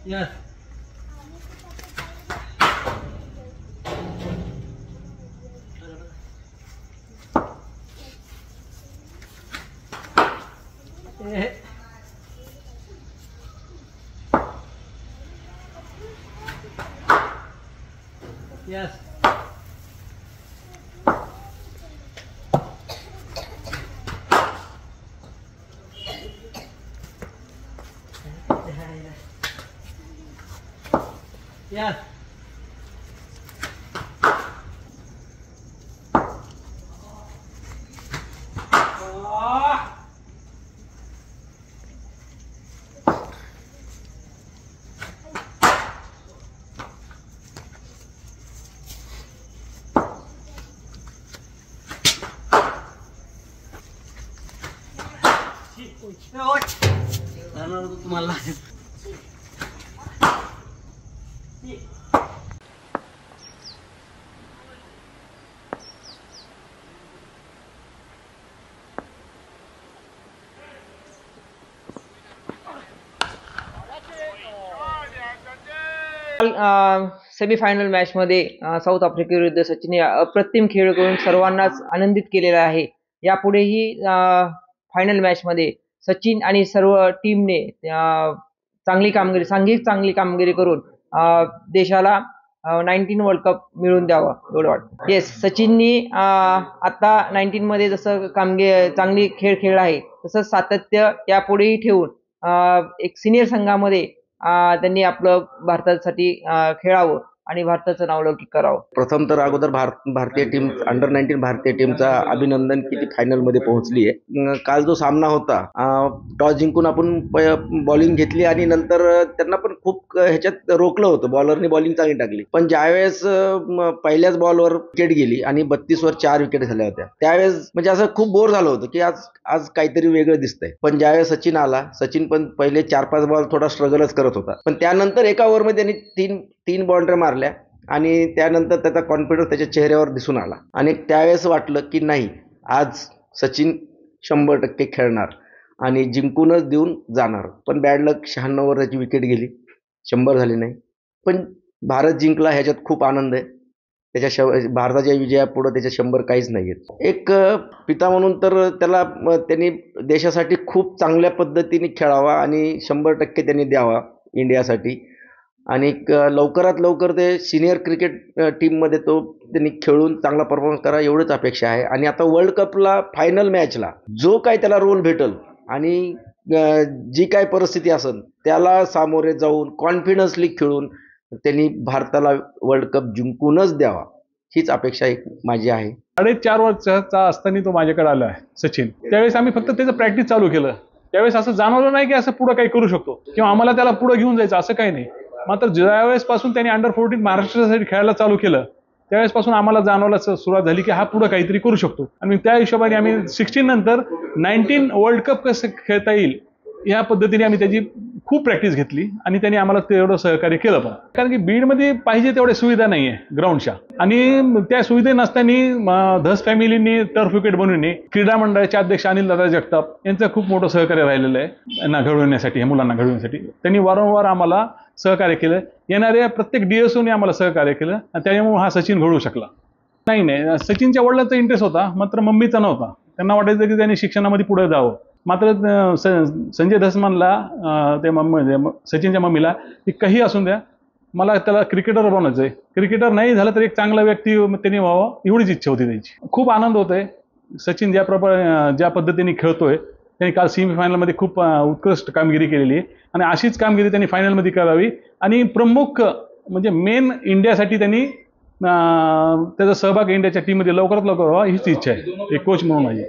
Yes. Yes. Yes. तुम्हाला semifinal match मध्ये south आफ्रिकेविरुद्ध सचिनने अप्रतिम खेळ करून सर्वांनाच आनंदित केलेला आहे. यापुढेही फायनल मॅच मध्ये सचिन आणि सर्व टीमने सांघिक चांगली कामगिरी करून देशाला 19 वर्ल्ड कप मिळवून द्यावा एवढं वाटतं. येस, सचिननी आता 19 मध्ये जसं चांगली खेळ खेळला आहे तसंच सातत्य यापुढेही ठेवून एक सिनियर संघामध्ये त्यांनी आपलं भारतासाठी खेळावं आणि भारताचं नावलौकिक करावं. प्रथम तर अगोदर भारतीय टीम अंडर 19 भारतीय टीमचा अभिनंदन की ती फायनल मध्ये पोहोचली आहे. काल जो सामना होता टॉस जिंकून आपण बॉलिंग घेतली आणि नंतर त्यांना पण खूप ह्याच्यात रोखलं होतं. बॉलरने बॉलिंग चांगली टाकली, पण ज्यावेळेस पहिल्याच बॉलवर विकेट गेली आणि 32 वर 4 विकेट झाल्या होत्या त्यावेळेस म्हणजे असं खूप बोर झालं होतं की आज काहीतरी वेगळं दिसतंय. पण ज्यावेळेस सचिन आला, सचिन पण पहिले 4-5 बॉल थोडा स्ट्रगलच करत होता, पण त्यानंतर एका ओव्हरमध्ये त्यांनी तीन बाउंड्री मारल्या आणि त्यानंतर त्याचा कॉन्फिडन्स त्याच्या चेहऱ्यावर दिसून आला आणि त्यावेळेस वाटलं की नाही, आज सचिन 100% खेळणार आणि जिंकूनच देऊन जाणार. पण बॅड लक, 96 वर त्याची विकेट गेली, 100 झाली नाही. पण भारत जिंकला ह्याच्यात खूप आनंद आहे. भारताच्या विजयापुढे त्याच्या 100 काहीच नाही आहेत. एक पिता म्हणून तर त्यांनी देशासाठी खूप चांगल्या पद्धतीने खेळावा आणि 100% त्यांनी द्यावा इंडियासाठी आणि लवकरात लवकर ते सिनियर क्रिकेट टीममध्ये त्यांनी खेळून चांगला परफॉर्मन्स करा एवढंच अपेक्षा आहे. आणि आता वर्ल्ड कपला फायनल मॅचला जो काय त्याला रोल भेटल आणि जी काय परिस्थिती असेल त्याला सामोरे जाऊन कॉन्फिडन्सली खेळून त्यांनी भारताला वर्ल्ड कप जिंकूनच द्यावा हीच अपेक्षा माझी आहे. 4.5 वर्षाचा असताना तो माझ्याकडे आला आहे सचिन. त्यावेळेस आम्ही फक्त त्याचं प्रॅक्टिस चालू केलं. त्यावेळेस असं जाणवलं नाही की असं पुढं काही करू शकतो किंवा आम्हाला त्याला पुढे घेऊन जायचं असं काही नाही. मात्र ज्यावेळेस पासून त्यांनी अंडर 14 महाराष्ट्रासाठी खेळायला चालू केलं त्यावेळेस पासून आम्हाला जाणवायला सुरुवात झाली की हा पुढे काहीतरी करू शकतो. आणि त्या हिशोबाने आम्ही 16 नंतर 19 वर्ल्ड कप कसं खेळता येईल या पद्धतीने आम्ही त्याची खूप प्रॅक्टिस घेतली आणि त्यांनी आम्हाला तेवढं सहकार्य केलं. पण कारण की बीडमध्ये पाहिजे तेवढ्या सुविधा नाही आहे ग्राउंडच्या, आणि त्या सुविधा नसताना धस फॅमिलीनी टर्फ विकेट बनवणे, क्रीडा मंडळाचे अध्यक्ष अनिल दादा जगताप यांचं खूप मोठं सहकार्य राहिलेलं आहे यांना घडवण्यासाठी, ह्या मुलांना घडवण्यासाठी. त्यांनी वारंवार आम्हाला सहकार्य केलं. येणाऱ्या प्रत्येक DSOने आम्हाला सहकार्य केलं आणि त्यामुळे हा सचिन घडवू शकला. नाही, सचिनच्या वडिलांचा इंटरेस्ट होता मात्र मम्मीचा नव्हता. त्यांना वाटायचं की त्यांनी शिक्षणामध्ये पुढे जावं. मात्र संजय धसमानला सचिनच्या मम्मीला की काही असून द्या, मला त्याला क्रिकेटर बनायचं आहे, क्रिकेटर नाही झालं तर एक चांगला व्यक्ती त्यांनी व्हावं एवढीच इच्छा होती त्यांची. खूप आनंद होतोय. सचिन ज्या पद्धतीने खेळतोय, त्यांनी काल सेमीफायनलमध्ये खूप उत्कृष्ट कामगिरी केलेली आहे आणि अशीच कामगिरी त्यांनी फायनलमध्ये करावी आणि प्रमुख म्हणजे मेन इंडियासाठी त्यांनी त्याचा सहभाग इंडियाच्या टीममध्ये लवकरात लवकर व्हावा हीच इच्छा आहे एक कोच म्हणून माझी.